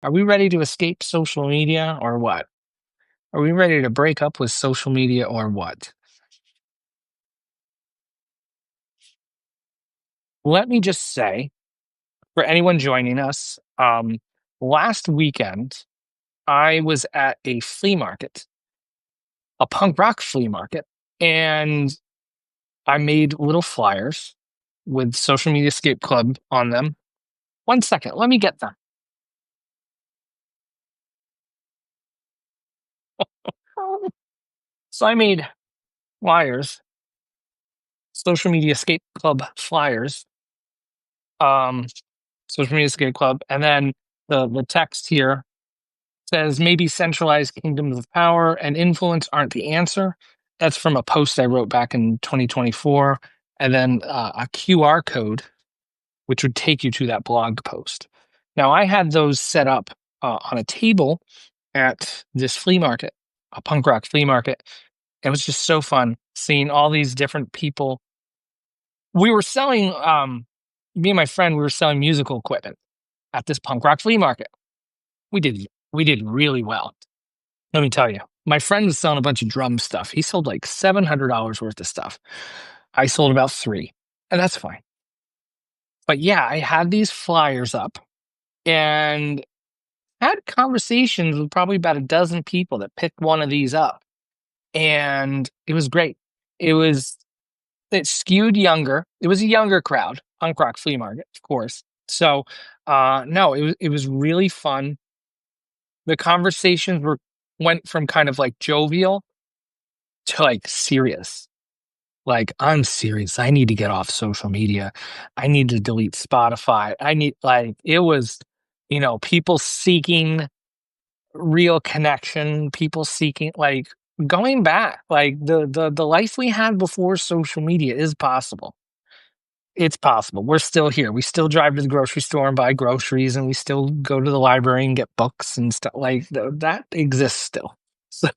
Are we ready to escape social media or what? Are we ready to break up with social media or what? Let me just say, for anyone joining us, last weekend I was at a flea market, a punk rock flea market, and I made little flyers with Social Media Escape Club on them. One second, let me get them. So I made flyers, Social Media Escape Club flyers, um, Social Media Escape Club, and then the text here says maybe centralized kingdoms of power and influence aren't the answer. That's from a post I wrote back in 2024, and then a QR code which would take you to that blog post. Now I had those set up on a table at this flea market, a punk rock flea market. It was just so fun seeing all these different people. We were selling, me and my friend, we were selling musical equipment at this punk rock flea market. We did really well. Let me tell you, my friend was selling a bunch of drum stuff. He sold like $700 worth of stuff. I sold about three, and that's fine. But yeah, I had these flyers up and had conversations with probably about a dozen people that picked one of these up. And it was great. It was, it skewed younger. It was a younger crowd, punk rock flea market, of course. So, no, it was really fun. The conversations went from kind of like jovial to like serious. Like, I'm serious. I need to get off social media. I need to delete Spotify. I need, like, it was, people seeking real connection, people seeking, like, going back. Like, the life we had before social media is possible. It's possible. We're still here. We still drive to the grocery store and buy groceries, and we still go to the library and get books and stuff. Like, that exists still. So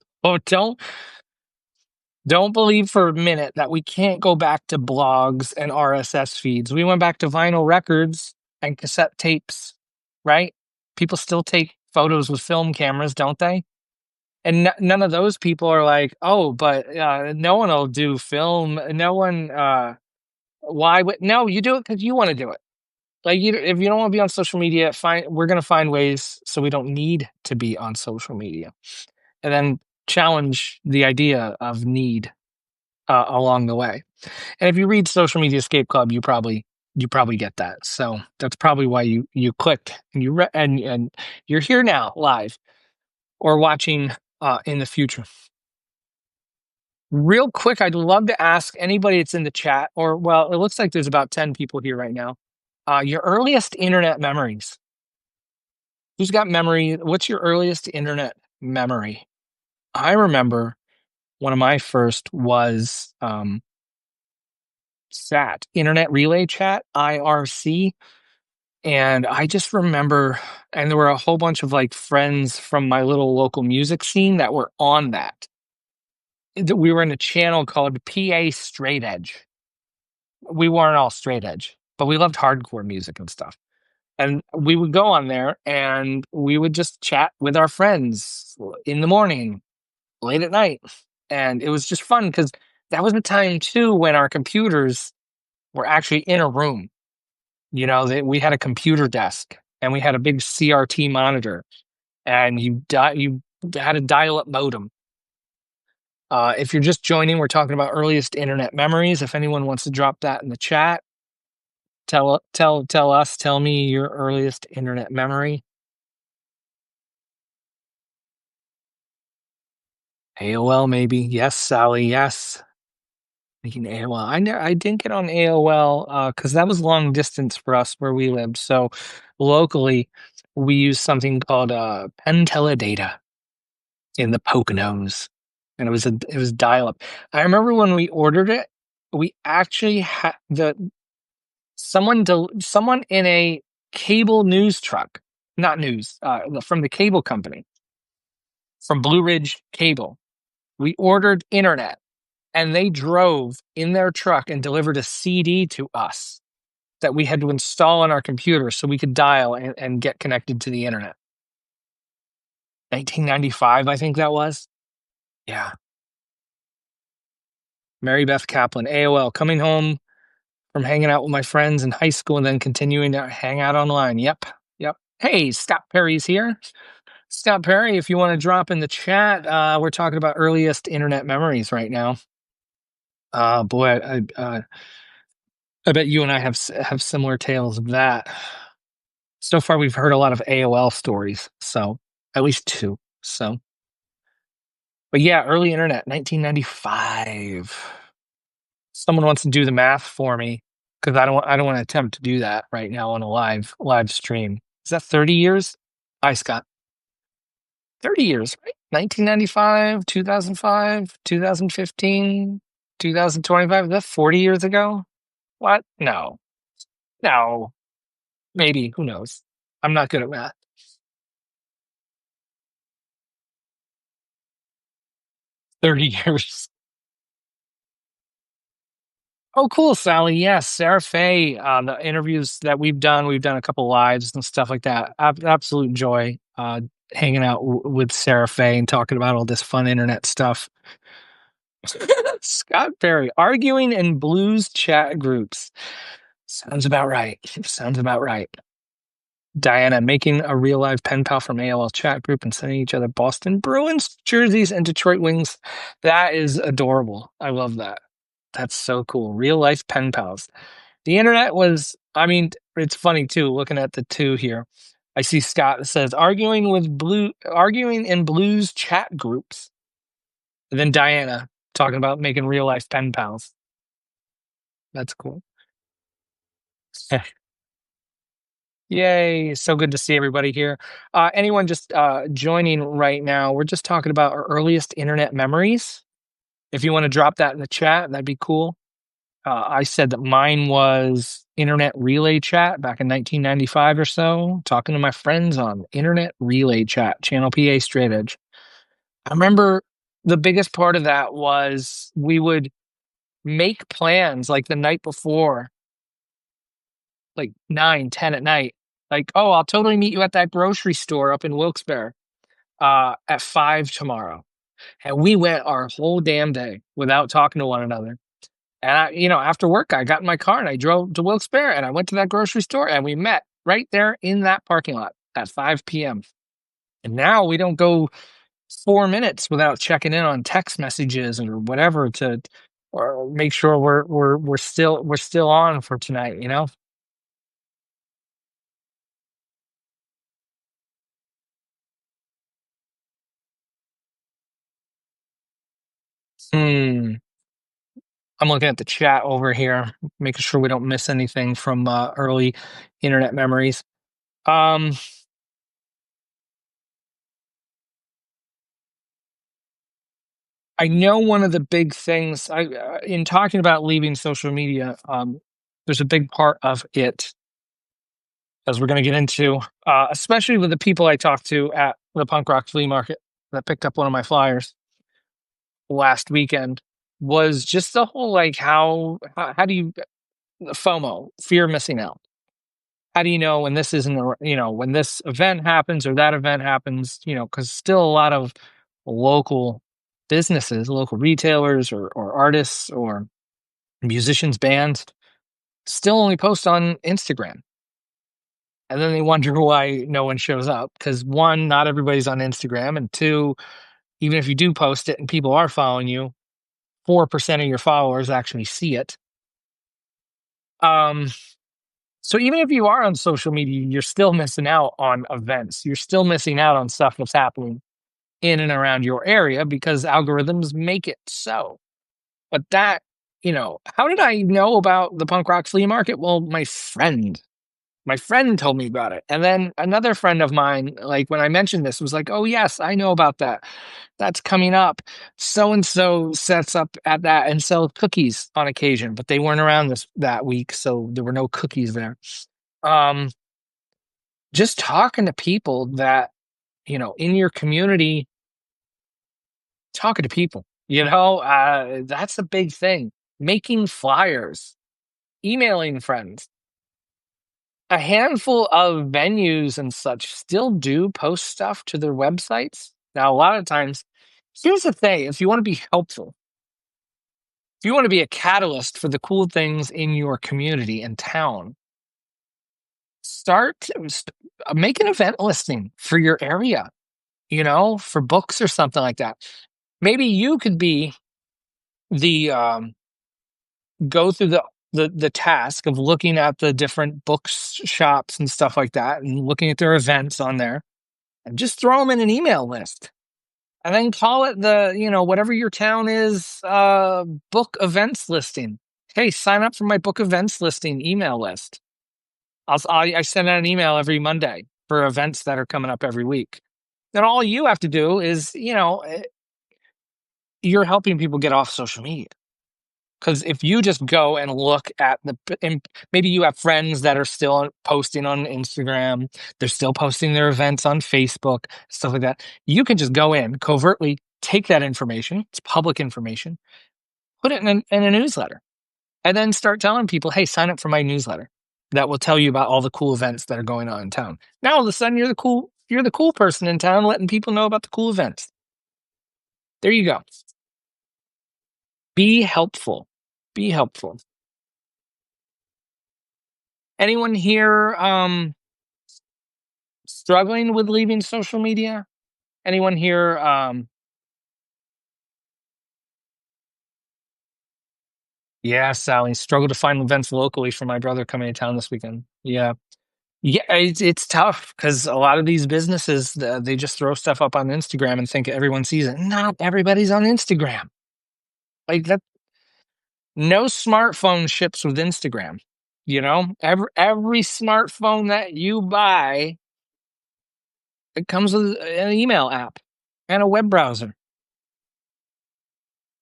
don't believe for a minute that we can't go back to blogs and RSS feeds. We went back to vinyl records and cassette tapes, right? People still take photos with film cameras, don't they? And none of those people are like, oh, but no one will do film. No one, why would, no, you do it because you want to do it. Like, if you don't want to be on social media, fine. We're going to find ways so we don't need to be on social media. And then challenge the idea of need along the way. And if you read Social Media Escape Club, you probably get that. So that's probably why you clicked and and you're here now live or watching in the future. Real quick, I'd love to ask anybody that's in the chat, or well, it looks like there's about 10 people here right now. Your earliest internet memories. Who's got memory? What's your earliest internet memory? I remember one of my first was SAT, Internet Relay Chat, IRC. And I just remember, and there were a whole bunch of like friends from my little local music scene that were on that. We were in a channel called PA Straight Edge. We weren't all straight edge, but we loved hardcore music and stuff. And we would go on there and we would just chat with our friends in the morning, late at night. And it was just fun because that was the time too when our computers were actually in a room. We had a computer desk and we had a big CRT monitor, and you had a dial-up modem. If you're just joining, we're talking about earliest internet memories. If anyone wants to drop that in the chat, tell me your earliest internet memory. AOL, maybe. Yes, Sally. Yes. Making AOL. I didn't get on AOL because that was long distance for us where we lived. So locally, we used something called Penteledata in the Poconos, and it was dial up. I remember when we ordered it, we actually had someone in a cable news truck, not news, from the cable company, from Blue Ridge Cable. We ordered internet, and they drove in their truck and delivered a CD to us that we had to install on our computer so we could dial and get connected to the internet. 1995, I think that was. Yeah. Mary Beth Kaplan, AOL, coming home from hanging out with my friends in high school and then continuing to hang out online. Yep. Yep. Hey, Scott Perry's here. Scott Perry, if you want to drop in the chat, we're talking about earliest internet memories right now. Boy, I bet you and I have similar tales of that. So far, we've heard a lot of AOL stories, so at least two. So, but yeah, early internet, 1995. Someone wants to do the math for me because I don't want to attempt to do that right now on a live stream. Is that 30 years? Hi, Scott. 30 years, right? 1995, 2005, 2015, 2025. Is that 40 years ago? What? No, no, maybe. Who knows? I'm not good at math. 30 years. Oh, cool, Sally. Yes, Sarah Faye. The interviews that we've done a couple lives and stuff like that. Absolute joy hanging out with Sarah Faye and talking about all this fun internet stuff. Scott Perry arguing in blues chat groups. Sounds about right. Sounds about right. Diana making a real live pen pal from AOL chat group and sending each other Boston Bruins jerseys and Detroit Wings. That is adorable. I love that. That's so cool. Real life pen pals. The internet was, I mean, it's funny too, looking at the two here. I see Scott that says arguing in blues chat groups. And then Diana talking about making real life pen pals. That's cool. Yay. So good to see everybody here. Anyone just joining right now, we're just talking about our earliest internet memories. If you want to drop that in the chat, that'd be cool. I said that mine was internet relay chat back in 1995 or so, talking to my friends on internet relay chat, channel PA straight edge. I remember the biggest part of that was we would make plans like the night before, like 9, 10 at night. Like, oh, I'll totally meet you at that grocery store up in Wilkes-Barre at 5 tomorrow. And we went our whole damn day without talking to one another. And after work, I got in my car and I drove to Wilkes-Barre and I went to that grocery store and we met right there in that parking lot at 5 p.m. And now we don't go 4 minutes without checking in on text messages or whatever to or make sure we're still on for tonight. Hmm. I'm looking at the chat over here, making sure we don't miss anything from early internet memories. Um, I know one of the big things in talking about leaving social media, there's a big part of it, as we're going to get into, especially with the people I talked to at the punk rock flea market that picked up one of my flyers last weekend, was just the whole like how do you FOMO, fear of missing out. How do you know when this isn't when this event happens or that event happens? Because still a lot of local businesses, local retailers or artists or musicians, bands still only post on Instagram. And then they wonder why no one shows up. Because one, not everybody's on Instagram. And two, even if you do post it and people are following you, 4% of your followers actually see it. So even if you are on social media, you're still missing out on events. You're still missing out on stuff that's happening in and around your area because algorithms make it so. But how did I know about the punk rock flea market? Well, my friend told me about it. And then another friend of mine, like when I mentioned this, was like, oh, yes, I know about that. That's coming up. So and so sets up at that and sells cookies on occasion, but they weren't around that week. So there were no cookies there. Um, just talking to people that, in your community, talking to people, that's a big thing. Making flyers, emailing friends. a handful of venues and such still do post stuff to their websites. Now, a lot of times, here's the thing: if you want to be helpful, if you want to be a catalyst for the cool things in your community and town, make an event listing for your area, for books or something like that. Maybe you could be the go through the task of looking at the different books shops and stuff like that, and looking at their events on there, and just throw them in an email list, and then call it whatever your town is, book events listing. Hey, sign up for my book events listing email list. I send out an email every Monday for events that are coming up every week. Then all you have to do is, you're helping people get off social media. Because if you just go and look at and maybe you have friends that are still posting on Instagram, they're still posting their events on Facebook, stuff like that. You can just go in covertly, take that information, it's public information, put it in a newsletter, and then start telling people, hey, sign up for my newsletter. That will tell you about all the cool events that are going on in town. Now all of a sudden you're the cool person in town, letting people know about the cool events. There you go. Be helpful. Be helpful. Anyone here struggling with leaving social media? Anyone here yeah, Sally, struggle to find events locally for my brother coming to town this weekend. Yeah. Yeah, it's tough because a lot of these businesses, they just throw stuff up on Instagram and think everyone sees it. Not everybody's on Instagram. Like that, no smartphone ships with Instagram. Every smartphone that you buy, it comes with an email app and a web browser.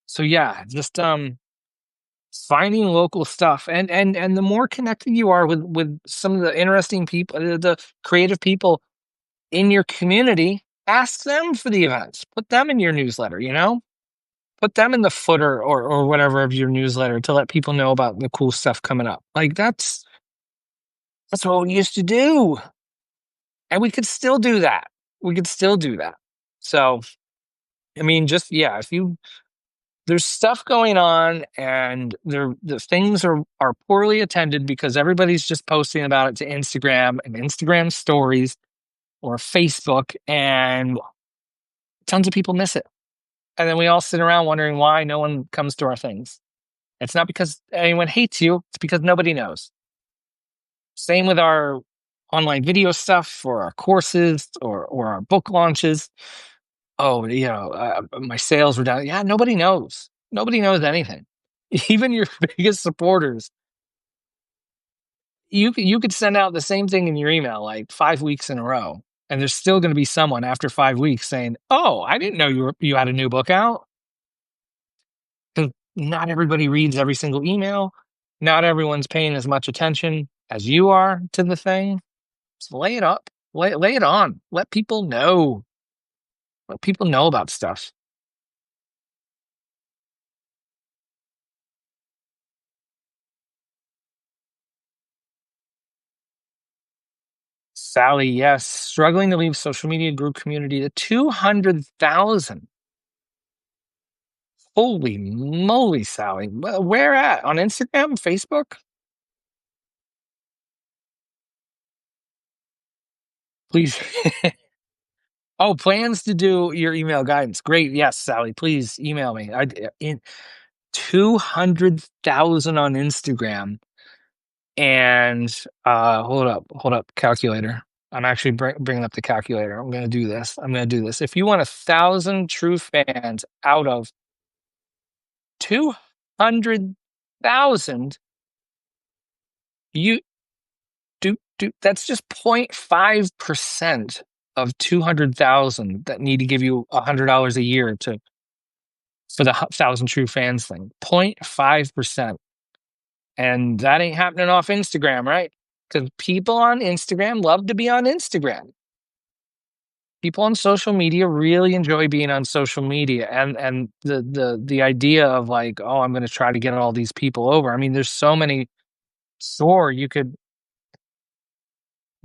So yeah, just finding local stuff, and the more connected you are with some of the interesting people, the creative people in your community, ask them for the events, put them in your newsletter, put them in the footer or whatever of your newsletter to let people know about the cool stuff coming up. Like that's what we used to do, and we could still do that. So I mean, just yeah, if you there's stuff going on, and the things are poorly attended because everybody's just posting about it to Instagram and Instagram stories or Facebook, and tons of people miss it. And then we all sit around wondering why no one comes to our things. It's not because anyone hates you, it's because nobody knows. Same with our online video stuff or our courses or our book launches. Oh, my sales were down. Yeah, nobody knows. Nobody knows anything. Even your biggest supporters, you could send out the same thing in your email like 5 weeks in a row, and there's still going to be someone after 5 weeks saying, "Oh, I didn't know you had a new book out." Because not everybody reads every single email. Not everyone's paying as much attention as you are to the thing. So lay it up, lay it on. Let people know. Let people know about stuff. Sally, yes, struggling to leave social media group community to 200,000. Holy moly, Sally. Where at? On Instagram, Facebook? Please. Oh, plans to do your email guidance. Great. Yes, Sally, please email me. In 200,000 on Instagram. And hold up, calculator. I'm actually bringing up the calculator. I'm going to do this. If you want 1,000 true fans out of 200,000, you that's just 0.5% of 200,000 that need to give you $100 a year for the 1,000 true fans thing. 0.5%. And that ain't happening off Instagram, right? Because people on Instagram love to be on Instagram. People on social media really enjoy being on social media, and the idea of like, oh, I'm going to try to get all these people over. I mean, there's so many. Sure, you could.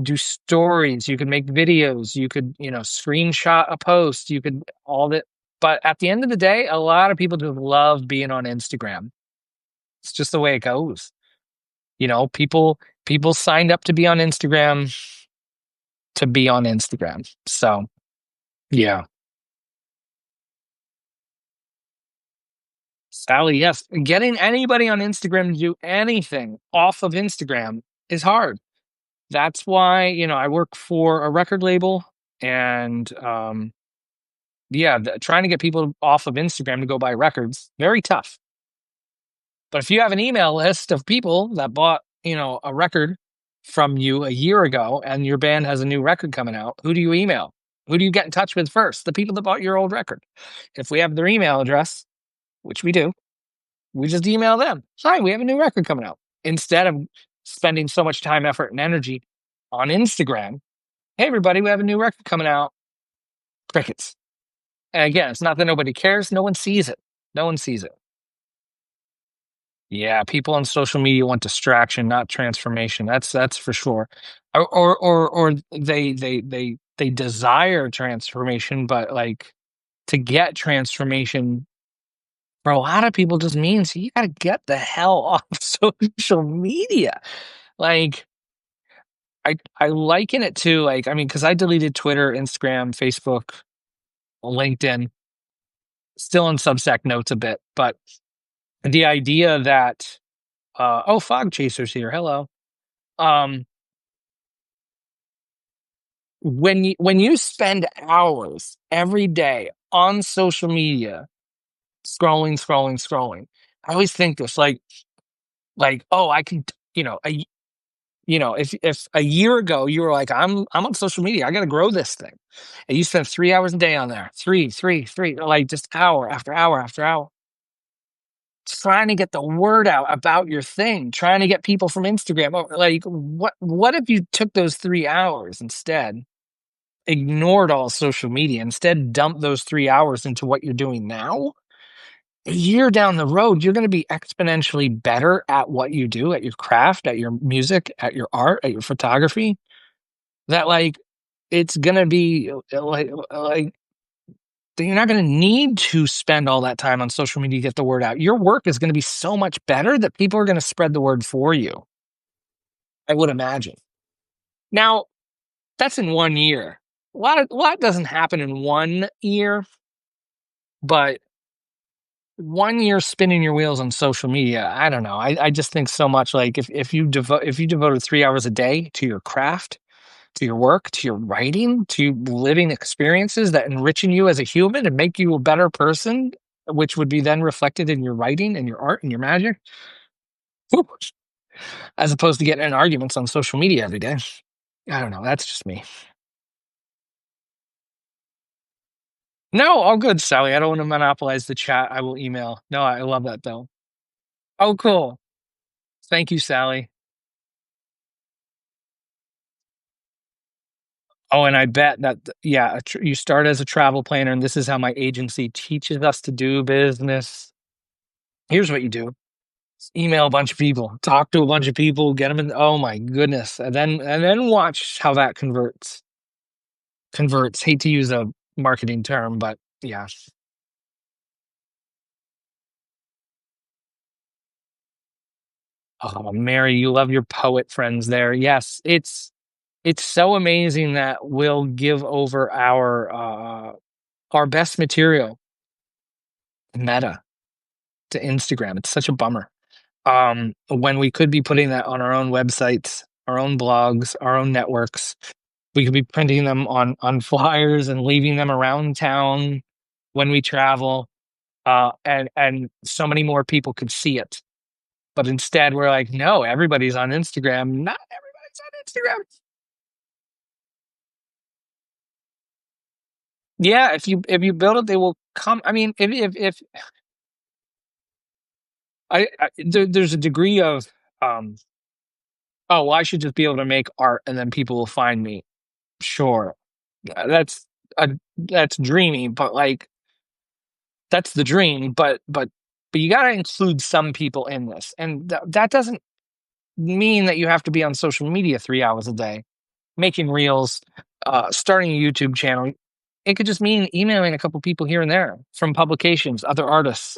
do stories, you could make videos, you could, screenshot a post, you could all that. But at the end of the day, a lot of people just love being on Instagram. It's just the way it goes. People signed up to be on Instagram to be on Instagram. So, yeah. Sally, yes, getting anybody on Instagram to do anything off of Instagram is hard. That's why, I work for a record label, and yeah, trying to get people off of Instagram to go buy records, very tough. But if you have an email list of people that bought, a record from you a year ago and your band has a new record coming out, who do you email? Who do you get in touch with first? The people that bought your old record. If we have their email address, which we do, we just email them. Hi, we have a new record coming out. Instead of spending so much time, effort, and energy on Instagram, hey, everybody, we have a new record coming out. Crickets. And again, it's not that nobody cares. No one sees it. No one sees it. Yeah, people on social media want distraction, not transformation. That's for sure. Or they desire transformation, but like to get transformation for a lot of people just means you gotta get the hell off social media. Like I liken it to like, I mean, because I deleted Twitter, Instagram, Facebook, LinkedIn, still in Substack notes a bit, but the idea that oh, Fog Chaser's here. Hello. Um, when you spend hours every day on social media, scrolling, scrolling, scrolling, I always think this like, oh, I can, if a year ago you were like, I'm on social media, I got to grow this thing, and you spend 3 hours a day on there, three, like just hour after hour after hour, trying to get the word out about your thing, trying to get people from Instagram. Like, what if you took those 3 hours instead, ignored all social media, instead dumped those 3 hours into what you're doing now? A year down the road, you're going to be exponentially better at what you do, at your craft, at your music, at your art, at your photography. That like, it's going to be like you're not going to need to spend all that time on social media to get the word out. Your work is going to be so much better that people are going to spread the word for you. I would imagine. Now, that's in 1 year. A lot doesn't happen in 1 year, but 1 year spinning your wheels on social media, I don't know. I just think so much like if you devoted 3 hours a day to your craft, to your work, to your writing, to living experiences that enrichen you as a human and make you a better person, which would be then reflected in your writing and your art and your magic, whew, as opposed to getting in arguments on social media every day. I don't know. That's just me. No, all good, Sally. I don't want to monopolize the chat. I will email. No, I love that though. Oh, cool. Thank you, Sally. Oh, and I bet that, yeah, you start as a travel planner, and this is how my agency teaches us to do business. Here's what you do: email a bunch of people, talk to a bunch of people, get them in. Oh my goodness, and then watch how that converts. Converts. Hate to use a marketing term, but yeah. Oh, Mary, you love your poet friends there. Yes, it's so amazing that we'll give over our best material, Meta, to Instagram. It's such a bummer. When we could be putting that on our own websites, our own blogs, our own networks. We could be printing them on flyers and leaving them around town when we travel, and so many more people could see it. But instead, we're like, no, everybody's on Instagram. Not everybody's on Instagram. Yeah, if you build it, they will come. I mean, if there's a degree of um, oh, well, I should just be able to make art and then people will find me. Sure, that's a that's dreamy, but like that's the dream. But you got to include some people in this, and that doesn't mean that you have to be on social media 3 hours a day. making reels, starting a YouTube channel. It could just mean emailing a couple people here and there from publications, other artists,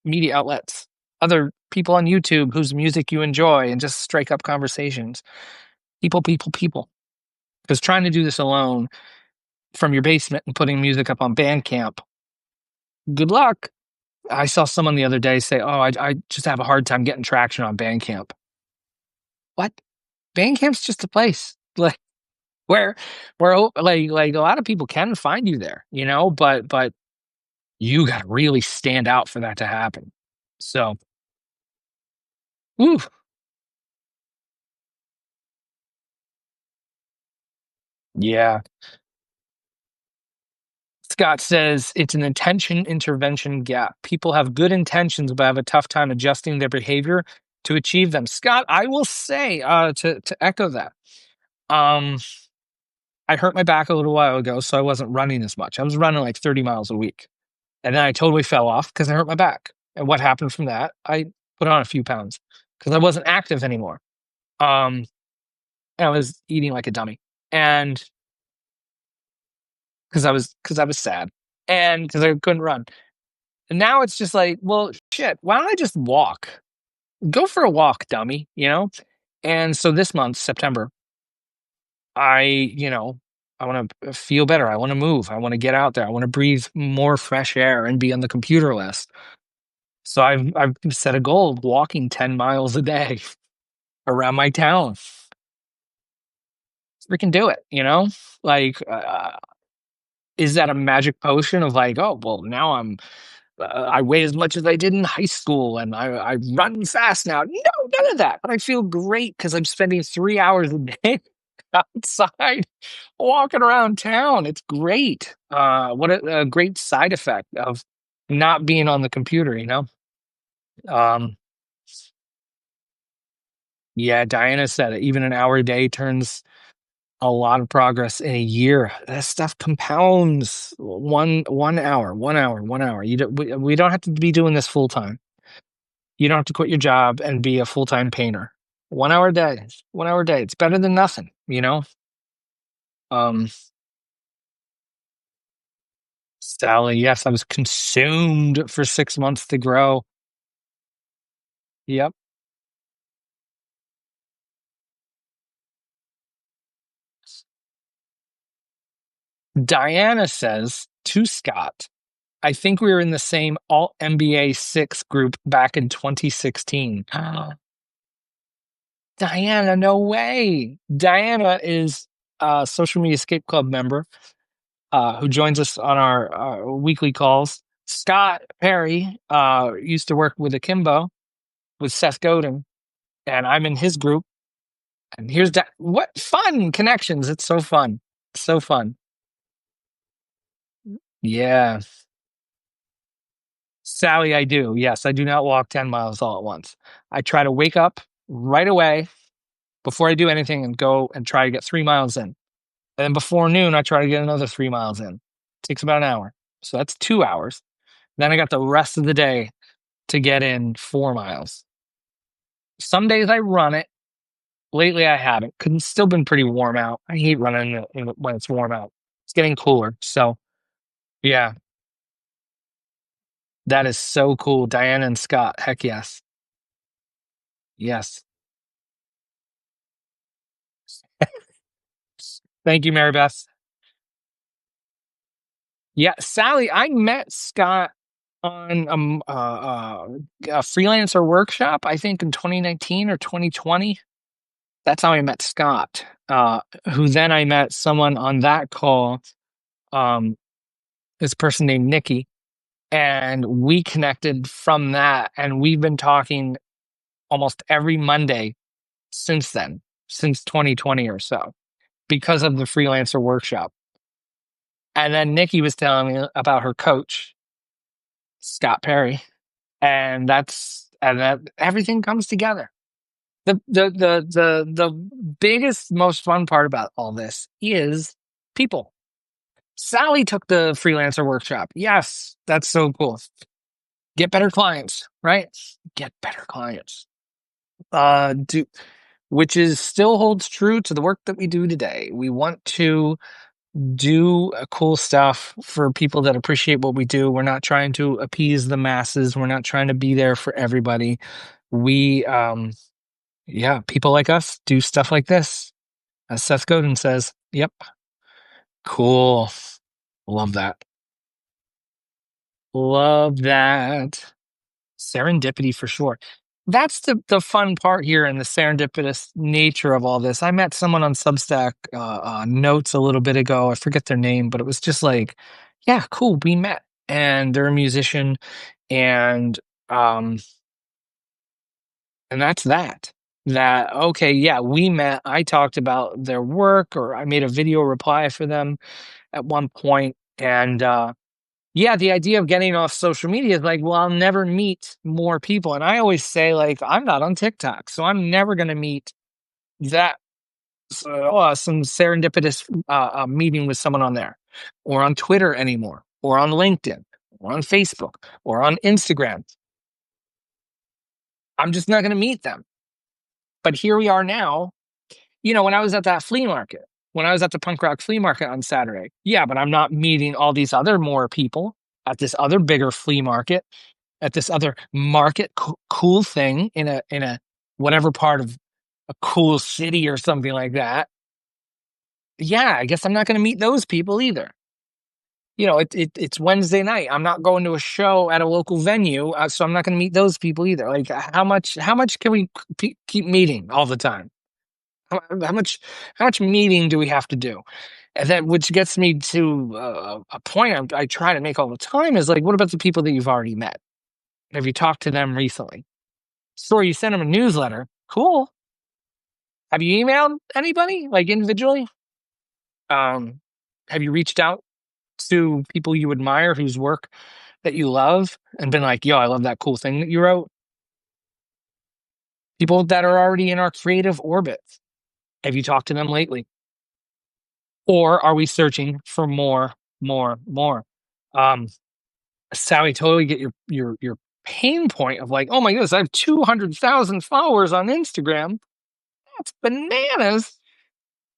media outlets, other people on YouTube whose music you enjoy, and just strike up conversations. People, people, people. Because trying to do this alone from your basement and putting music up on Bandcamp, good luck. I saw someone the other day say, "Oh, I just have a hard time getting traction on Bandcamp." What? Bandcamp's just a place like where like a lot of people can find you there, but you got to really stand out for that to happen. So, woo, yeah. Scott says it's an attention intervention gap. People have good intentions, but have a tough time adjusting their behavior to achieve them. Scott, I will say to echo that. Um, I hurt my back a little while ago, so I wasn't running as much. I was running like 30 miles a week, and then I totally fell off because I hurt my back. And what happened from that? I put on a few pounds because I wasn't active anymore. Um, and I was eating like a dummy, and because I was sad, and because I couldn't run. And now it's just like, well, shit, why don't I just walk? Go for a walk, dummy, And so this month, September, I want to feel better. I want to move. I want to get out there. I want to breathe more fresh air and be on the computer less. So I've set a goal of walking 10 miles a day around my town. Freaking do it, Like, is that a magic potion of like, oh, well, now I weigh as much as I did in high school and I run fast now? No, none of that. But I feel great because I'm spending 3 hours a day outside walking around town. It's great. What a great side effect of not being on the computer. Um, yeah, Diana said it. Even an hour a day turns a lot of progress in a year. That stuff compounds. One hour, 1 hour, 1 hour. We don't have to be doing this full time. You don't have to quit your job and be a full time painter. 1 hour a day. 1 hour a day. It's better than nothing. Um, Sally, yes, I was consumed for 6 months to grow. Yep. Diana says to Scott, I think we were in the same Alt MBA 6 group back in 2016. Diana, no way. Diana is a Social Media Escape Club member who joins us on our weekly calls. Scott Perry used to work with Akimbo with Seth Godin, and I'm in his group. And here's that. What fun connections. It's so fun. So fun. Yeah. Sally, I do. Yes, I do not walk 10 miles all at once. I try to wake up right away before I do anything and go and try to get 3 miles in. And then before noon, I try to get another 3 miles in. Takes about an hour. So that's 2 hours. Then I got the rest of the day to get in 4 miles. Some days I run it. Lately I haven't because it's still been pretty warm out. I hate running when it's warm out. It's getting cooler. So yeah, that is so cool. Diana and Scott. Heck yes. Yes. Thank you, Mary Beth. Yeah, Sally, I met Scott on a freelancer workshop, I think in 2019 or 2020. That's how I met Scott, who then I met someone on that call, um, this person named Nikki, and we connected from that. And we've been talking almost every Monday since then, since 2020 or so, because of the freelancer workshop. And then Nikki was telling me about her coach, Scott Perry, and that everything comes together. The biggest, most fun part about all this is people. Sally took the freelancer workshop. Yes, that's so cool. Get better clients, right? Get better clients. Do which is still holds true to the work that we do today. We want to do cool stuff for people that appreciate what we do. We're not trying to appease the masses. We're not trying to be there for everybody. We, yeah, people like us do stuff like this. As Seth Godin says, yep, cool. Love that. Love that. Serendipity for sure. That's the fun part here and the serendipitous nature of all this. I met someone on Substack Notes a little bit ago. I forget their name, but it was just like, yeah, cool. We met, and they're a musician, and um, and that's that. That okay, yeah, we met. I talked about their work, or I made a video reply for them at one point, and yeah, the idea of getting off social media is like, well, I'll never meet more people. And I always say, like, I'm not on TikTok, so I'm never going to meet that some serendipitous meeting with someone on there, or on Twitter anymore, or on LinkedIn, or on Facebook, or on Instagram. I'm just not going to meet them. But here we are now. When I was at that flea market, when I was at the punk rock flea market on Saturday, yeah, but I'm not meeting all these other more people at this other bigger flea market, at this other market cool thing in a whatever part of a cool city or something like that. Yeah, I guess I'm not going to meet those people either. It's Wednesday night. I'm not going to a show at a local venue, so I'm not going to meet those people either. Like, how much can we keep meeting all the time? How much meeting do we have to do? And that, which gets me to a point I try to make all the time, is like, what about the people that you've already met? Have you talked to them recently? Sure, you sent them a newsletter. Cool. Have you emailed anybody, like, individually? Um, have you reached out to people you admire whose work that you love and been like, yo, I love that cool thing that you wrote? People that are already in our creative orbit. Have you talked to them lately? Or are we searching for more, more, more? Um, Sally, totally get your pain point of like, oh my goodness, I have 200,000 followers on Instagram. That's bananas.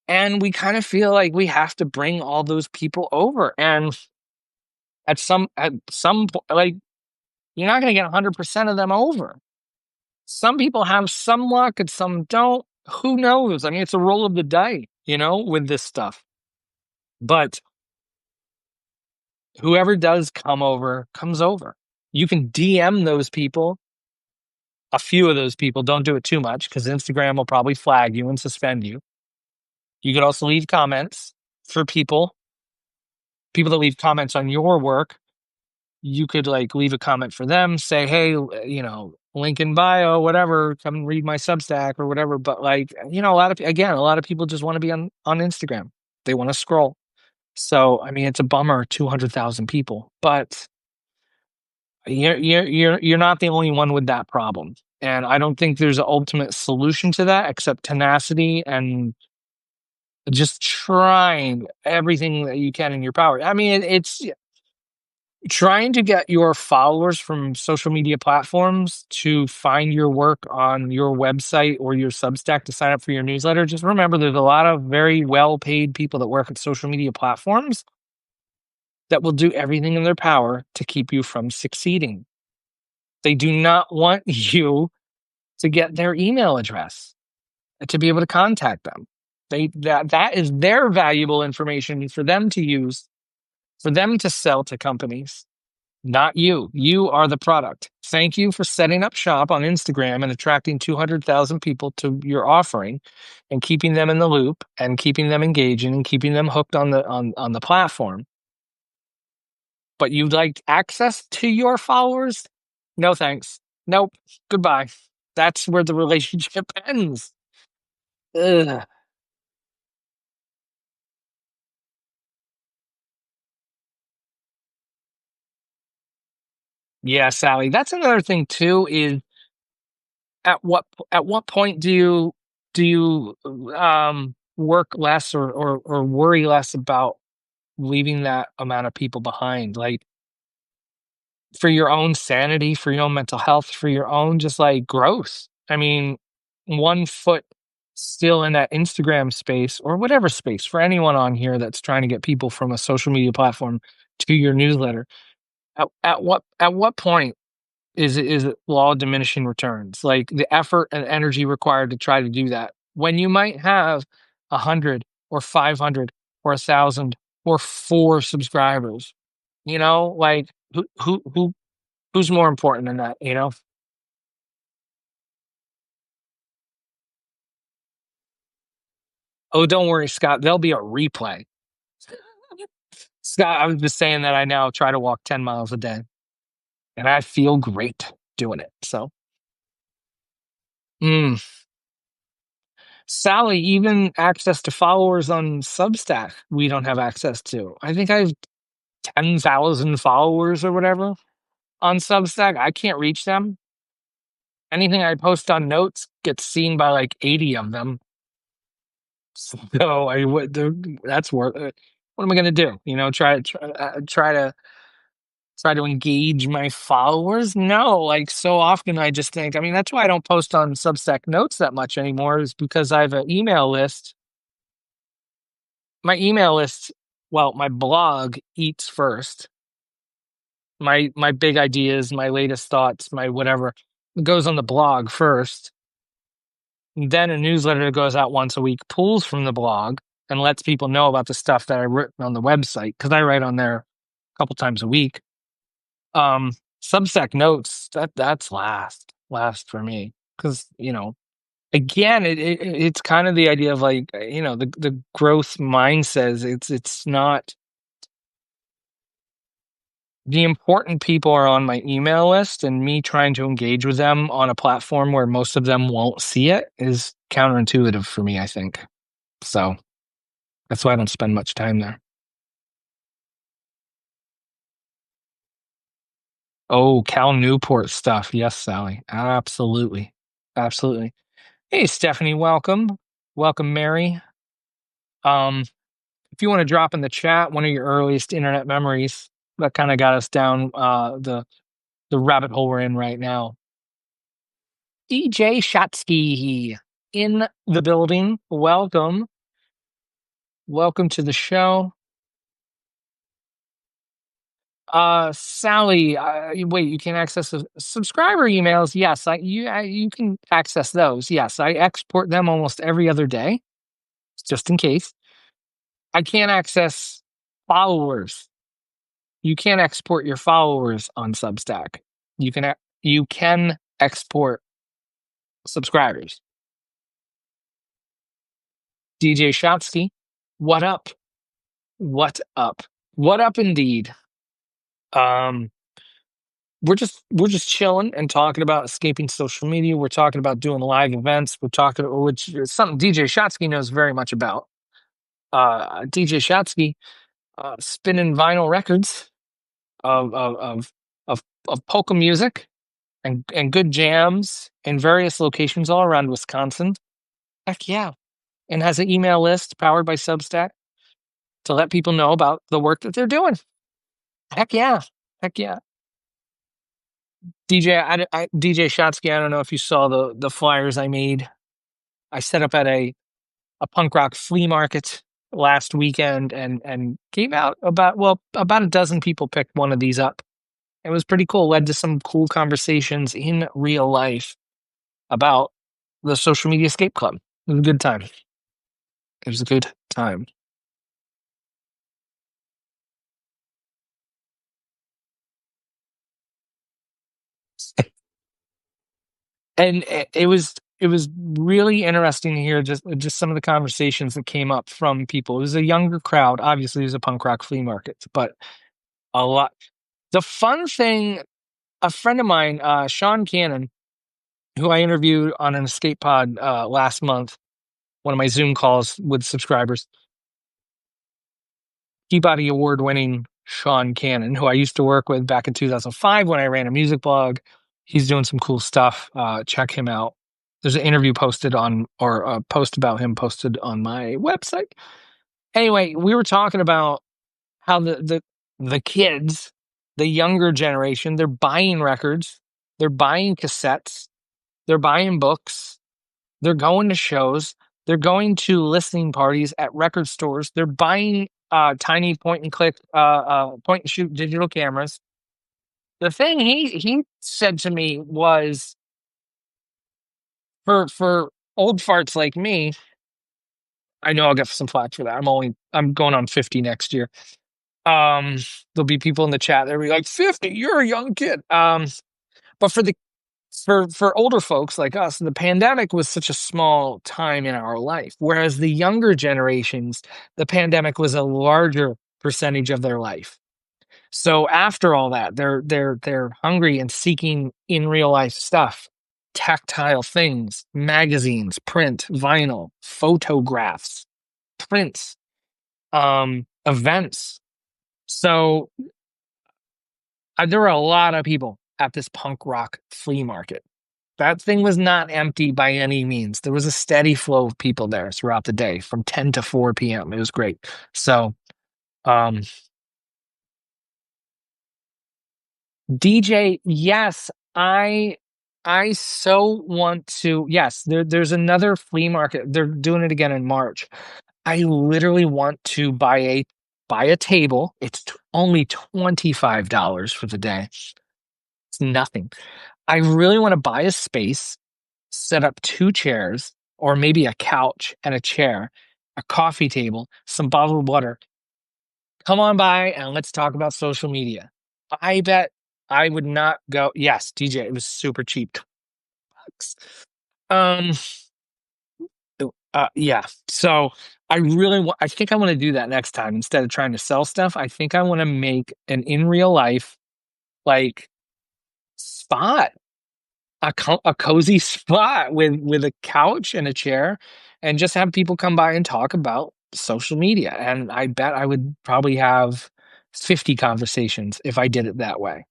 And we kind of feel like we have to bring all those people over. And at some point, like, you're not going to get 100% of them over. Some people have some luck and some don't. Who knows? I mean, it's a roll of the die, with this stuff. But whoever does come over, comes over. You can DM those people. A few of those people, don't do it too much, because Instagram will probably flag you and suspend you. You could also leave comments for people that leave comments on your work. You could, like, leave a comment for them, say, hey, link in bio, whatever, come read my Substack or whatever. But, like, a lot of people just want to be on Instagram. They want to scroll. So, I mean, it's a bummer, 200,000 people, but you're not the only one with that problem. And I don't think there's an ultimate solution to that except tenacity and just trying everything that you can in your power. I mean, it's trying to get your followers from social media platforms to find your work on your website or your Substack to sign up for your newsletter. Just remember, there's a lot of very well-paid people that work at social media platforms that will do everything in their power to keep you from succeeding. They do not want you to get their email address to be able to contact them. That is their valuable information for them to use, for them to sell to companies, not you. You are the product. Thank you for setting up shop on Instagram and attracting 200,000 people to your offering and keeping them in the loop and keeping them engaging and keeping them hooked on the platform. But you'd like access to your followers? No, thanks. Nope. Goodbye. That's where the relationship ends. Ugh. Yeah, Sally. That's another thing too. Is at what point do you work less, or worry less about leaving that amount of people behind? Like, for your own sanity, for your own mental health, for your own just, like, growth. I mean, 1 foot still in that Instagram space or whatever space for anyone on here that's trying to get people from a social media platform to your newsletter. At what point is it law of diminishing returns? Like the effort and energy required to try to do that when you might have 100 or 500 or 1,000 or 4 subscribers. Like who's more important than that? Oh, don't worry, Scott. There'll be a replay. Scott, I was just saying that I now try to walk 10 miles a day, and I feel great doing it. So, mm. Sally, even access to followers on Substack, we don't have access to. I think I have 10,000 followers or whatever on Substack. I can't reach them. Anything I post on Notes gets seen by like 80 of them. So that's worth it. What am I going to do? Try to engage my followers? No, like so often I just think, I mean, that's why I don't post on Substack Notes that much anymore, is because I have an email list. My email list, well, my blog eats first. My big ideas, my latest thoughts, my whatever goes on the blog first. Then a newsletter that goes out once a week pulls from the blog and lets people know about the stuff that I've written on the website, because I write on there a couple times a week. Substack Notes, that's last for me, because again, it's kind of the idea of like, the growth mind says it's not the important people are on my email list, and me trying to engage with them on a platform where most of them won't see it is counterintuitive for me, I think. So that's why I don't spend much time there. Oh, Cal Newport stuff. Yes, Sally. Absolutely. Absolutely. Hey, Stephanie, welcome. Welcome, Mary. Um, if you want to drop in the chat one of your earliest internet memories that kind of got us down the rabbit hole we're in right now. DJ Shatsky in the building. Welcome. Welcome to the show. Sally, wait, you can access subscriber emails. Yes, you can access those. Yes, I export them almost every other day, just in case. I can't access followers. You can't export your followers on Substack. You can export subscribers. DJ Shatsky, what up? What up? What up indeed? Um, we're just chilling and talking about escaping social media. We're talking about doing live events. We're talking, which is something DJ Shatsky knows very much about. DJ Shatsky, spinning vinyl records of polka music and good jams in various locations all around Wisconsin. Heck yeah. And has an email list powered by Substack to let people know about the work that they're doing. Heck yeah. Heck yeah. DJ Shatsky, I don't know if you saw the flyers I made. I set up at a punk rock flea market last weekend and came out about a dozen people picked one of these up. It was pretty cool. Led to some cool conversations in real life about the Social Media Escape Club. It was a good time. It was a good time. And it was really interesting to hear just some of the conversations that came up from people. It was a younger crowd. Obviously, it was a punk rock flea market, but a lot. The fun thing, a friend of mine, Sean Cannon, who I interviewed on an escape pod last month, one of my Zoom calls with subscribers, Peabody Award winning Sean Cannon, who I used to work with back in 2005 when I ran a music blog. He's doing some cool stuff. Check him out. There's an interview posted on, or a post about him posted on my website. Anyway, we were talking about how the kids, the younger generation, they're buying records, they're buying cassettes, they're buying books, they're going to shows, They're going to listening parties at record stores. They're buying tiny point and click, point and shoot digital cameras. The thing he said to me was, for old farts like me, I know I'll get some flack for that. I'm going on 50 next year. Um, there'll be people in the chat that'll be like, 50, you're a young kid. But for older folks like us, the pandemic was such a small time in our life. Whereas the younger generations, the pandemic was a larger percentage of their life. So after all that, they're hungry and seeking in real life stuff, tactile things, magazines, print, vinyl, photographs, prints, events. So there were a lot of people at this punk rock flea market. That thing was not empty by any means. There was a steady flow of people there throughout the day from 10 to 4 p.m. It was great. So, um, DJ, yes, I so want to. Yes, there's another flea market. They're doing it again in March. I literally want to buy a table. It's only $25 for the day. It's nothing. I really want to buy a space, set up 2 chairs, or maybe a couch and a chair, a coffee table, some bottled water. Come on by and let's talk about social media. I bet I would not go. Yes, DJ, it was super cheap. $2. Um, yeah. So I think I want to do that next time instead of trying to sell stuff. I think I want to make an in real life, like, spot, a cozy spot with a couch and a chair, and just have people come by and talk about social media. And I bet I would probably have 50 conversations if I did it that way.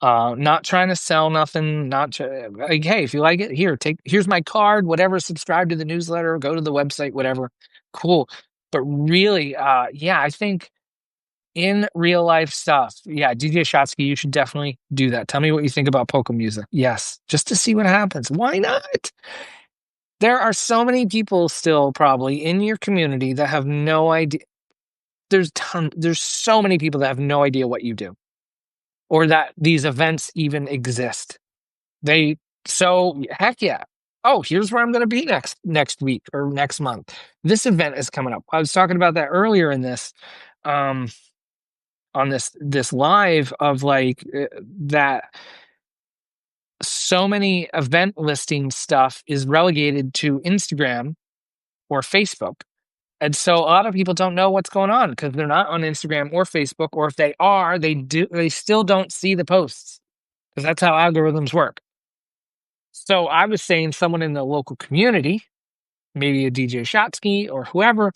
Not trying to sell nothing, not like, hey, if you like it, here's my card, whatever, subscribe to the newsletter, go to the website, whatever. Cool. But really, yeah, I think in real life stuff, yeah, DJ Shotsky, you should definitely do that. Tell me what you think about polka music. Yes, just to see what happens. Why not? There are so many people still probably in your community that have no idea. There's so many people that have no idea what you do or that these events even exist. So heck yeah. Oh, here's where I'm going to be next week or next month. This event is coming up. I was talking about that earlier in this, um, on this live of like that. So many event listing stuff is relegated to Instagram or Facebook. And so a lot of people don't know what's going on because they're not on Instagram or Facebook, or if they are, they still don't see the posts because that's how algorithms work. So I was saying someone in the local community, maybe a DJ Shotsky or whoever,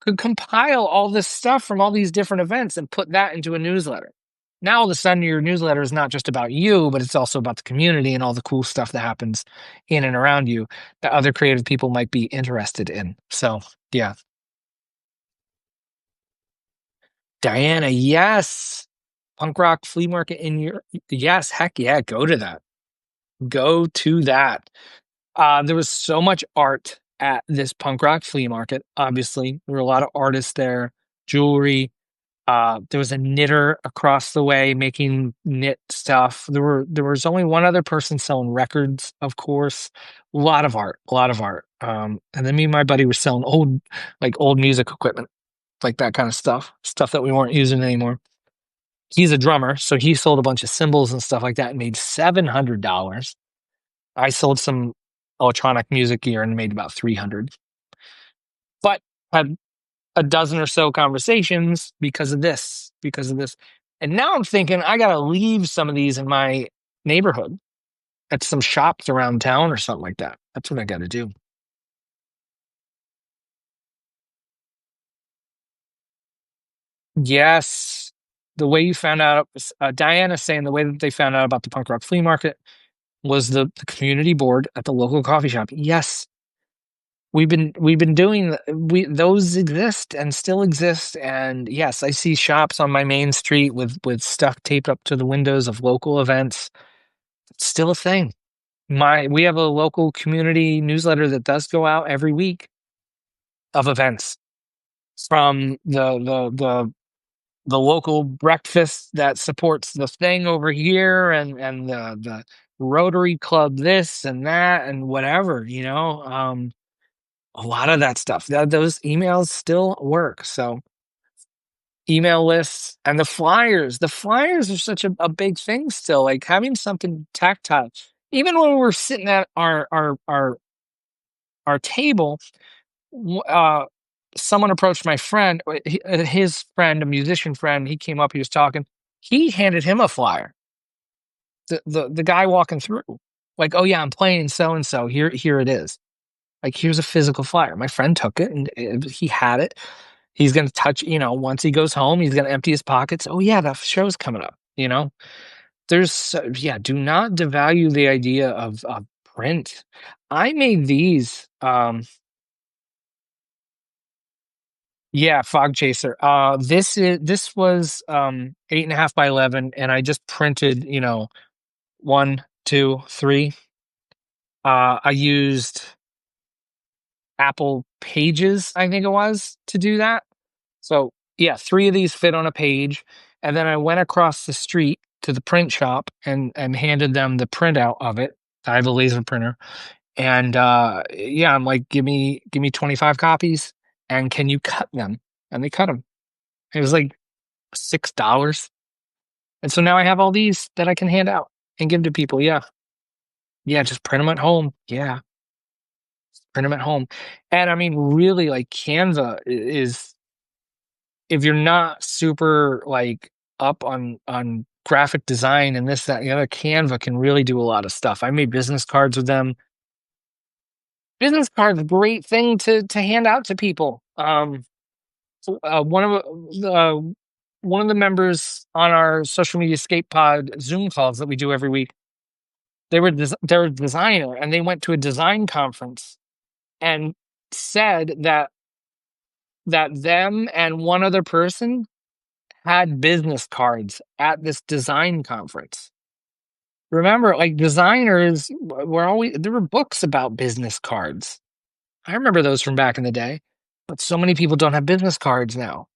could compile all this stuff from all these different events and put that into a newsletter. Now all of a sudden your newsletter is not just about you, but it's also about the community and all the cool stuff that happens in and around you that other creative people might be interested in. So yeah. Diana, yes. Punk rock flea market in your yes, heck yeah, go to that. Go to that. There was so much art at this punk rock flea market. Obviously, there were a lot of artists there, jewelry. There was a knitter across the way making knit stuff. There was only one other person selling records, of course. A lot of art, a lot of art. And then me and my buddy were selling old music equipment, like that kind of stuff that we weren't using anymore. He's a drummer, so he sold a bunch of cymbals and stuff like that and made $700. I sold some electronic music gear and made about 300. But had a dozen or so conversations because of this. And now I'm thinking I gotta leave some of these in my neighborhood at some shops around town or something like that. That's what I gotta do. Yes. The way you found out, Diana saying the way that they found out about the punk rock flea market was the community board at the local coffee shop. Yes, we've been doing we those exist and still exist. And yes, I see shops on my main street with stuff taped up to the windows of local events. It's still a thing. My We have a local community newsletter that does go out every week. of events, from the local breakfast that supports the thing over here, and the Rotary Club this and that and whatever, a lot of that stuff. Those emails still work. So email lists and the flyers. The flyers are such a big thing still. Like having something tactile. Even when we're sitting at our table, someone approached my friend, his friend, a musician friend. He came up, he was talking. He handed him a flyer. The guy walking through, like, oh yeah, I'm playing so and so. Here it is. Like, here's a physical flyer. My friend took it and he had it. He's gonna touch, once he goes home, he's gonna empty his pockets. Oh yeah, that show's coming up. Yeah. Do not devalue the idea of print. I made these. Yeah, Fog Chaser. This was 8.5 by 11, and I just printed, one, two, three. I used Apple Pages, I think it was, to do that. So yeah, three of these fit on a page, and then I went across the street to the print shop and handed them the printout of it. I have a laser printer, and yeah, I'm like, give me 25 copies, and can you cut them? And they cut them. It was like $6. And so now I have all these that I can hand out and give to people. Yeah. Yeah. Just print them at home. Yeah. Print them at home. And I mean, really, like, Canva is, if you're not super like up on graphic design and this, that, and the other, Canva can really do a lot of stuff. I made business cards with them. Business cards, great thing to hand out to people. One of the members on our social media escape pod Zoom calls that we do every week, they're a designer, and they went to a design conference and said that them and one other person had business cards at this design conference. Remember, like, designers were always, there were books about business cards. I remember those from back in the day, but so many people don't have business cards now.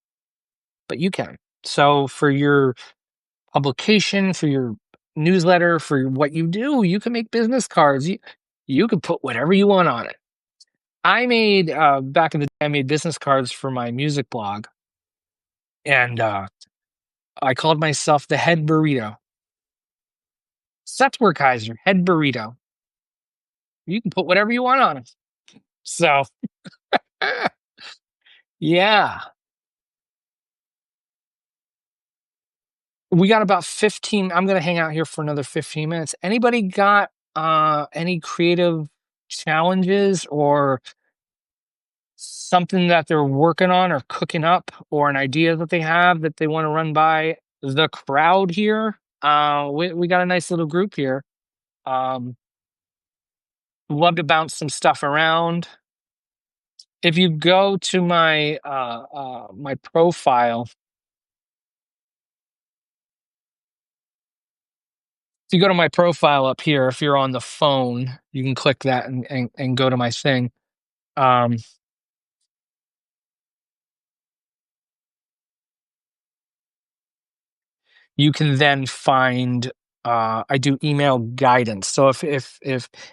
But you can. So for your publication, for your newsletter, for what you do, you can make business cards. You can put whatever you want on it. I made back in the day, I made business cards for my music blog, and I called myself the Head Burrito. Setzwerkheiser, Head Burrito. You can put whatever you want on it. So yeah, we got about 15. I'm gonna hang out here for another 15 minutes. Anybody got any creative challenges or something that they're working on or cooking up, or an idea that they have that they want to run by the crowd here? We got a nice little group here. Um, Love to bounce some stuff around. If you go to my my profile, if you go to my profile up here, if you're on the phone, you can click that and go to my thing. Um, you can then find, I do email guidance. So if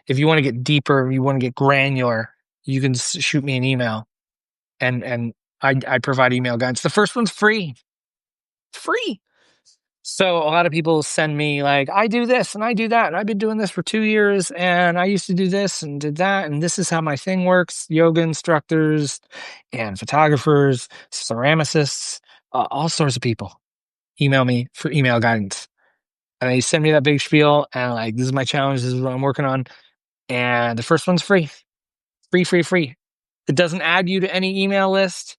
you want to get deeper, you want to get granular, you can shoot me an email, and I provide email guidance. The first one's free. Free. So a lot of people send me, like, I do this and I do that, and I've been doing this for 2 years, and I used to do this and did that, and this is how my thing works. Yoga instructors and photographers, ceramicists, all sorts of people email me for email guidance. And they send me that big spiel, and, like, this is my challenge, this is what I'm working on. And the first one's free. Free, free, free. It doesn't add you to any email list.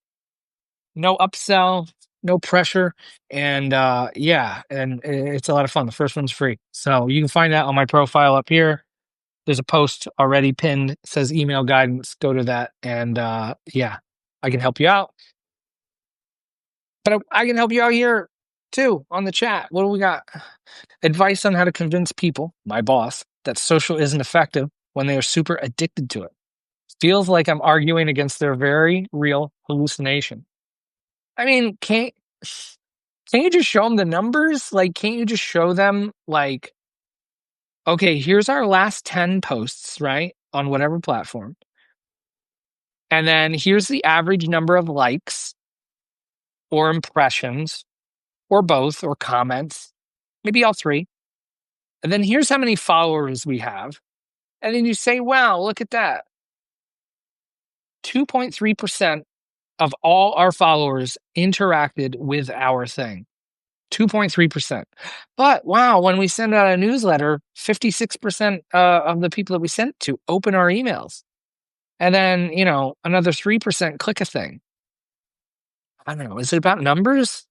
No upsell, no pressure. And yeah, and it's a lot of fun. The first one's free. So you can find that on my profile up here. There's a post already pinned. It says email guidance. Go to that, and yeah, I can help you out. But I can help you out here too on the chat. What do we got? Advice on how to convince people, my boss, that social isn't effective when they are super addicted to it. Feels like I'm arguing against their very real hallucination. I mean, can't you just show them the numbers? Like, can't you just show them, like, okay, here's our last 10 posts, right? On whatever platform. And then here's the average number of likes or impressions or both or comments, maybe all three. And then here's how many followers we have. And then you say, wow, look at that. 2.3% of all our followers interacted with our thing. 2.3%. But wow, when we send out a newsletter, 56% of the people that we sent to open our emails. And then, another 3% click a thing. I don't know. Is it about numbers?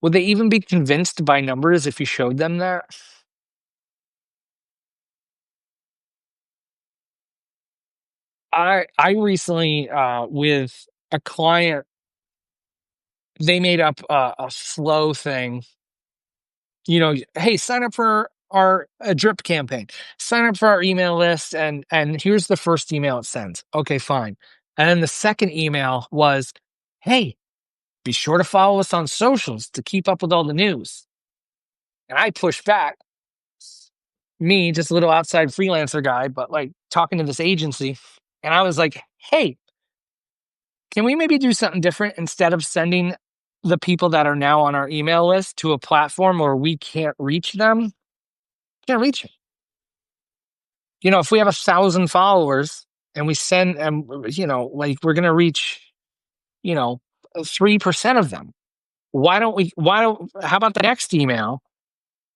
Would they even be convinced by numbers if you showed them that? I recently with a client, they made up a slow thing. Hey, sign up for our drip campaign. Sign up for our email list, and here's the first email it sends. Okay, fine. And then the second email was, hey, be sure to follow us on socials to keep up with all the news. And I pushed back. Me, just a little outside freelancer guy, but like talking to this agency, and I was like, hey, can we maybe do something different instead of sending the people that are now on our email list to a platform where we can't reach them? Can't reach them. If we have 1,000 followers and we send, and like we're gonna reach, you know, 3% of them. Why don't we? Why don't? How about the next email?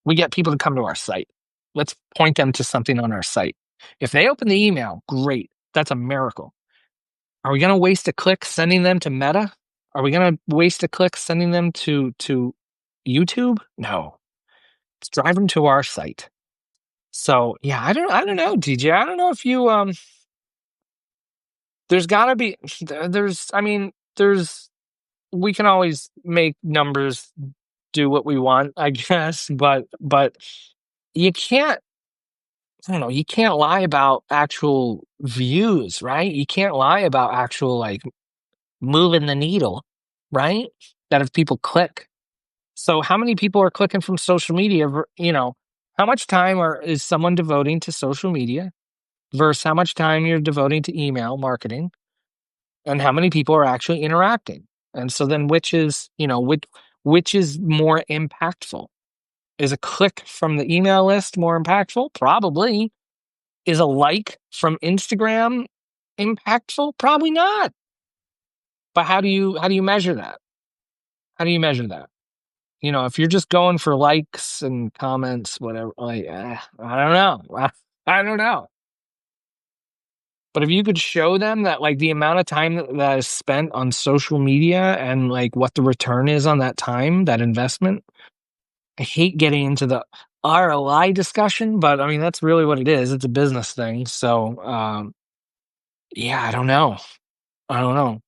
We get people to come to our site. Let's point them to something on our site. If they open the email, great. That's a miracle. Are we going to waste a click sending them to Meta? Are we going to waste a click sending them to YouTube? No. Let's drive them to our site. So yeah, I don't know, DJ. I don't know if you there's got to be there's I mean there's we can always make numbers do what we want, I guess, but you can't I don't know, you can't lie about actual views, right? You can't lie about actual like moving the needle, right? That if people click. So how many people are clicking from social media? How much time is someone devoting to social media versus how much time you're devoting to email marketing, and how many people are actually interacting? And so then, which is more impactful? Is a click from the email list more impactful? Probably. Is a like from Instagram impactful? Probably not. But how do you measure that? How do you measure that? If you're just going for likes and comments, whatever, like, I don't know. I don't know. But if you could show them that, like, the amount of time that is spent on social media and like what the return is on that time, that investment. I hate getting into the ROI discussion, but I mean that's really what it is. It's a business thing. So, yeah, I don't know. I don't know.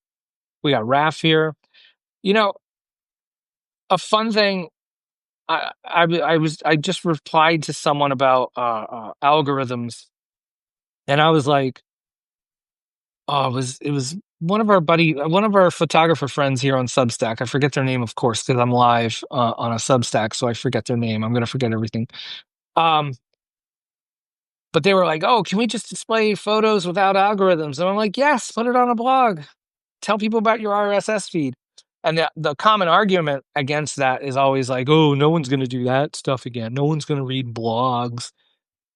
We got Raf here. You know, a fun thing. I just replied to someone about algorithms, and I was like, oh, it was one of our photographer friends here on Substack. I forget their name, of course, because I'm live on a Substack, so I forget their name. I'm gonna forget everything. Um, but they were like, oh, can we just display photos without algorithms? And I'm like, yes, put it on a blog. Tell people about your RSS feed. And the common argument against that is always like, oh, no one's going to do that stuff again. No one's going to read blogs.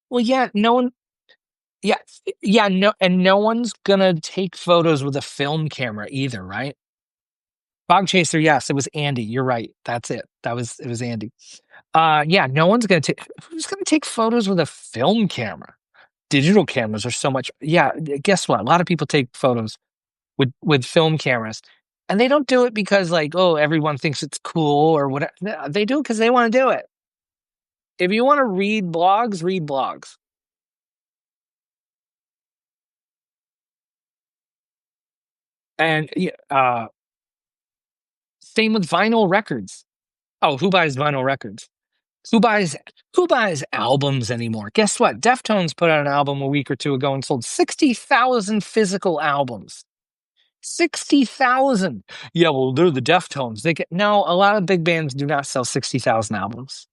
Well, yeah, no one, yeah, yeah, no, and no one's going to take photos with a film camera either, right? Bog Chaser, yes, it was Andy. You're right. That's it. It was Andy. Yeah, no one's going to take, who's going to take photos with a film camera? Digital cameras are so much, yeah, guess what? A lot of people take photos with film cameras, and they don't do it because like, oh, everyone thinks it's cool or whatever. No, they do it because they want to do it. If you want to read blogs. And same with vinyl records. Oh, who buys vinyl records? Who buys albums anymore? Guess what? Deftones put out an album a week or two ago and sold 60,000 physical albums. 60,000. Yeah, well, they're the Deftones. No, a lot of big bands do not sell 60,000 albums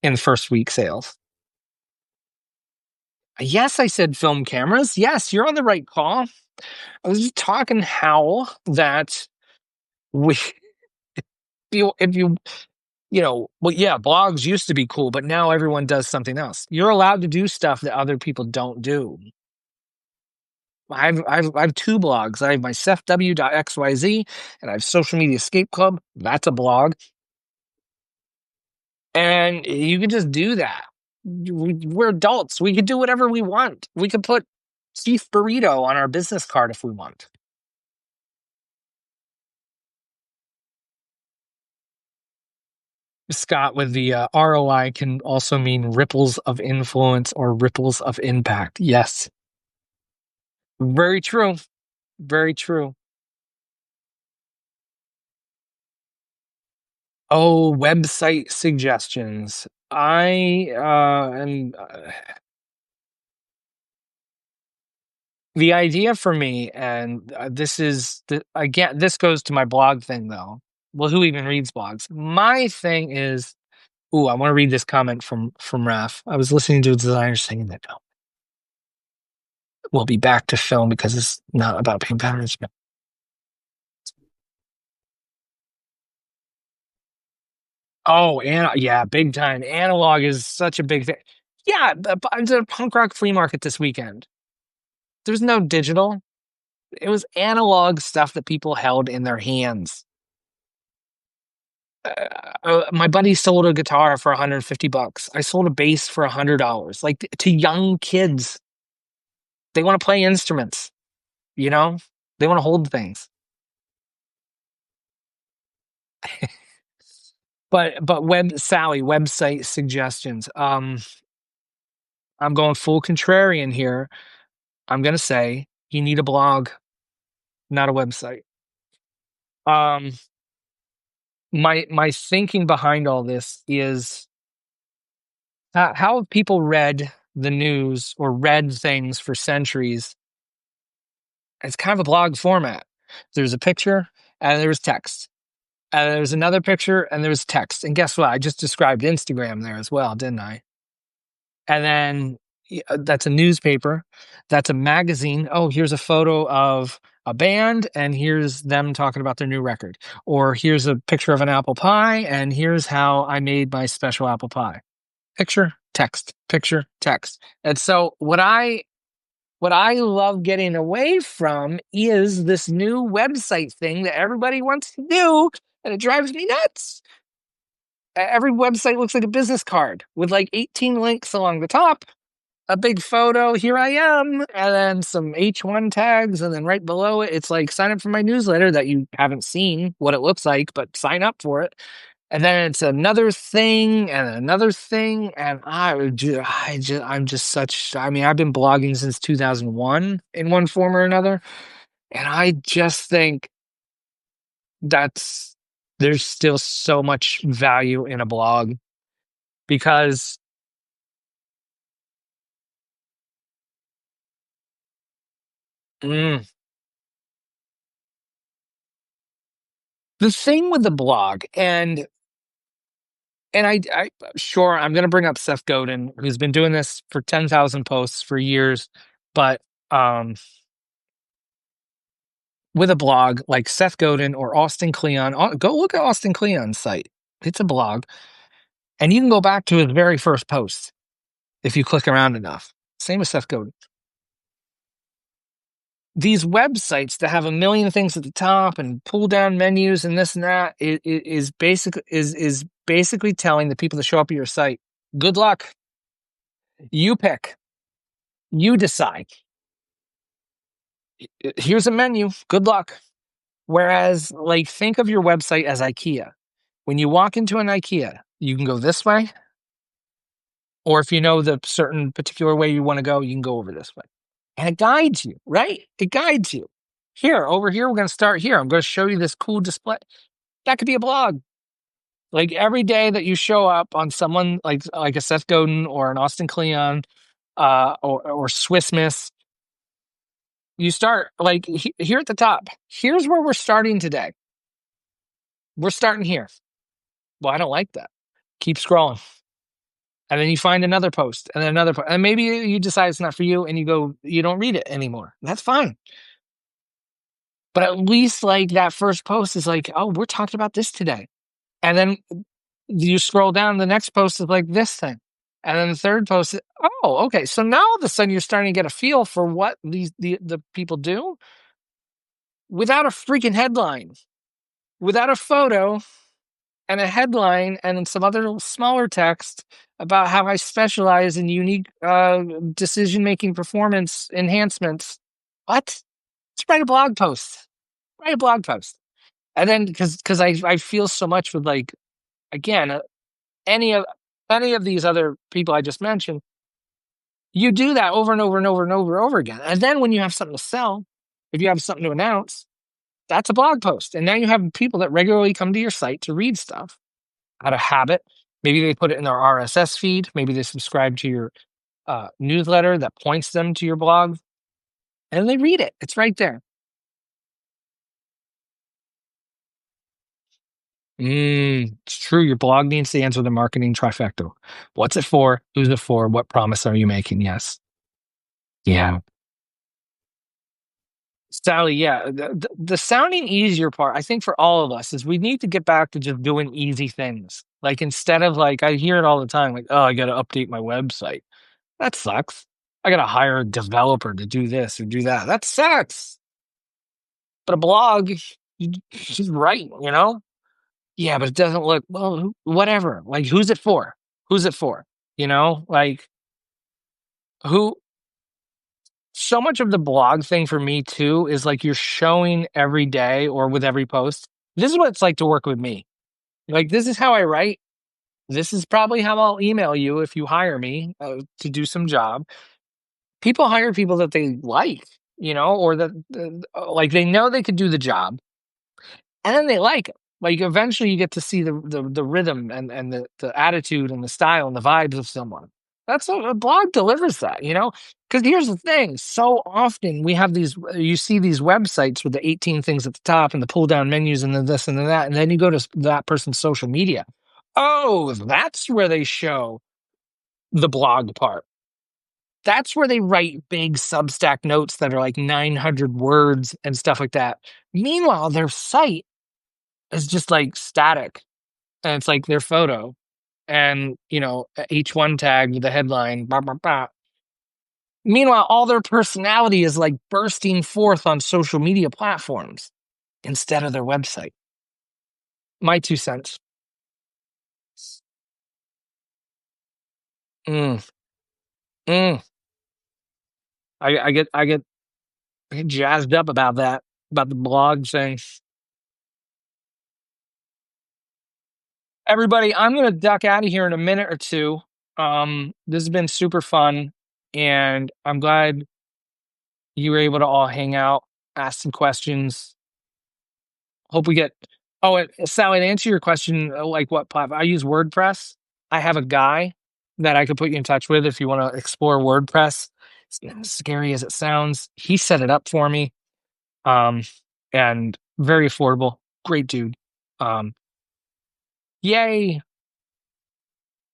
in first week sales. Yes, I said film cameras. Yes, you're on the right call. I was just talking how that we if you well, yeah, blogs used to be cool, but now everyone does something else. You're allowed to do stuff that other people don't do. I have two blogs. I have my SethW.xyz and I have Social Media Escape Club. That's a blog. And you can just do that. We're adults. We can do whatever we want. We could put Chief Burrito on our business card if we want. Scott, with the ROI can also mean ripples of influence or ripples of impact. Yes. Very true. Very true. Oh, website suggestions. I and the idea for me, and again, this goes to my blog thing though. Well, who even reads blogs? My thing is, I want to read this comment from Raf. I was listening to a designer saying that we'll be back to film because it's not about paint management. Oh, and yeah, big time. Analog is such a big thing. Yeah, I was at a punk rock flea market this weekend. There's no digital. It was analog stuff that people held in their hands. My buddy sold a guitar for $150. I sold a bass for $100. Like to young kids, they want to play instruments. You know, they want to hold things. But website suggestions. I'm going full contrarian here. I'm gonna say you need a blog, not a website. Um, my thinking behind all this is how have people read the news or read things for centuries? It's kind of a blog format. There's a picture and there's text. And there's another picture and there's text. And guess what? I just described Instagram there as well, didn't I? And then that's a newspaper. That's a magazine. Oh, here's a photo of a band and here's them talking about their new record. Or here's a picture of an apple pie and here's how I made my special apple pie. Picture, text, picture, text. And so what I love getting away from is this new website thing that everybody wants to do, and it drives me nuts. Every website looks like a business card with like 18 links along the top, a big photo, here I am, and then some H1 tags, and then right below it, it's like sign up for my newsletter that you haven't seen what it looks like, but sign up for it. And then it's another thing and another thing, and I'm just such. I mean, I've been blogging since 2001 in one form or another, and I just think that's there's still so much value in a blog because mm, the thing with the blog and I sure I'm going to bring up Seth Godin, who's been doing this for 10,000 posts for years, but um with a blog like Seth Godin or Austin Kleon, go look at Austin Kleon's site. It's a blog. And you can go back to his very first post if you click around enough. Same with Seth Godin. These websites that have a million things at the top and pull down menus and this and that is basically telling the people that show up at your site, good luck. You pick. You decide. Here's a menu. Good luck. Whereas, like, think of your website as IKEA. When you walk into an IKEA, you can go this way, or if you know the certain particular way you want to go, you can go over this way. And it guides you, right? It guides you. Here, over here, we're going to start here. I'm going to show you this cool display. That could be a blog. Like every day that you show up on someone like a Seth Godin or an Austin Kleon, or Swiss Miss, you start like here at the top. Here's where we're starting today. We're starting here. Well, I don't like that. Keep scrolling. And then you find another post and then another post. And maybe you decide it's not for you and you don't read it anymore. That's fine. But at least like that first post is like, oh, we're talking about this today. And then you scroll down, the next post is like this thing. And then the third post is, oh, okay. So now all of a sudden you're starting to get a feel for what the people do without a freaking headline, without a photo and a headline and some other smaller text about how I specialize in unique decision-making performance enhancements. What? Let's write a blog post. Write a blog post. And then because I feel so much with like, again, any of these other people I just mentioned, you do that over and over and over and over and over again. And then when you have something to sell, if you have something to announce, that's a blog post. And now you have people that regularly come to your site to read stuff out of habit. Maybe they put it in their RSS feed. Maybe they subscribe to your newsletter that points them to your blog, and they read it. It's right there. It's true. Your blog needs to answer the marketing trifecta. What's it for? Who's it for? What promise are you making? Yes. Yeah. Sally, yeah. The sounding easier part, I think, for all of us is we need to get back to just doing easy things. Like instead of like, I hear it all the time, like, oh, I got to update my website. That sucks. I got to hire a developer to do this or do that. That sucks. But a blog, you just write, you know? Yeah, but it doesn't look, well, whatever. Like, who's it for? Who's it for? You know, like who, so much of the blog thing for me too is like you're showing every day or with every post. This is what it's like to work with me. Like, this is how I write. This is probably how I'll email you if you hire me to do some job. People hire people that they like, you know, or that like they know they could do the job, and then they like it. Like eventually, you get to see the rhythm and the attitude and the style and the vibes of someone. That's a blog delivers that, you know. Because here's the thing: so often we have these, you see these websites with the 18 things at the top and the pull down menus and the this and the that, and then you go to that person's social media. Oh, that's where they show the blog part. That's where they write big Substack notes that are like 900 words and stuff like that. Meanwhile, their site is just like static, and it's like their photo and, you know, a H1 tag with the headline. Bah, bah, bah. Meanwhile, all their personality is like bursting forth on social media platforms instead of their website. My 2 cents. Mm, mm. I get jazzed up about that, about the blog thing. Everybody, I'm gonna duck out of here in a minute or two. This has been super fun, and I'm glad you were able to all hang out, ask some questions. Hope we get. Oh, and Sally, to answer your question, like what platform I use, WordPress. I have a guy that I could put you in touch with if you want to explore WordPress. It's not as scary as it sounds. He set it up for me, um, and very affordable. Great dude. Um, Yay.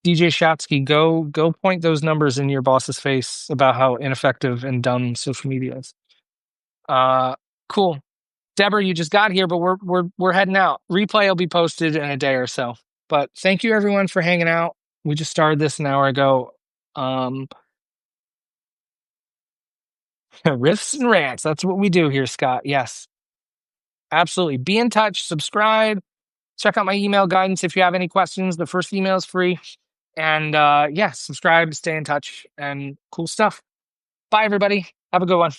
DJ Shatsky, go point those numbers in your boss's face about how ineffective and dumb social media is. Uh, cool. Deborah, you just got here, but we're heading out. Replay will be posted in a day or so. But thank you everyone for hanging out. We just started this an hour ago. Um, riffs and rants. That's what we do here, Scott. Yes, absolutely. Be in touch. Subscribe. Check out my email guidance if you have any questions. The first email is free. And yeah, subscribe, stay in touch, and cool stuff. Bye, everybody. Have a good one.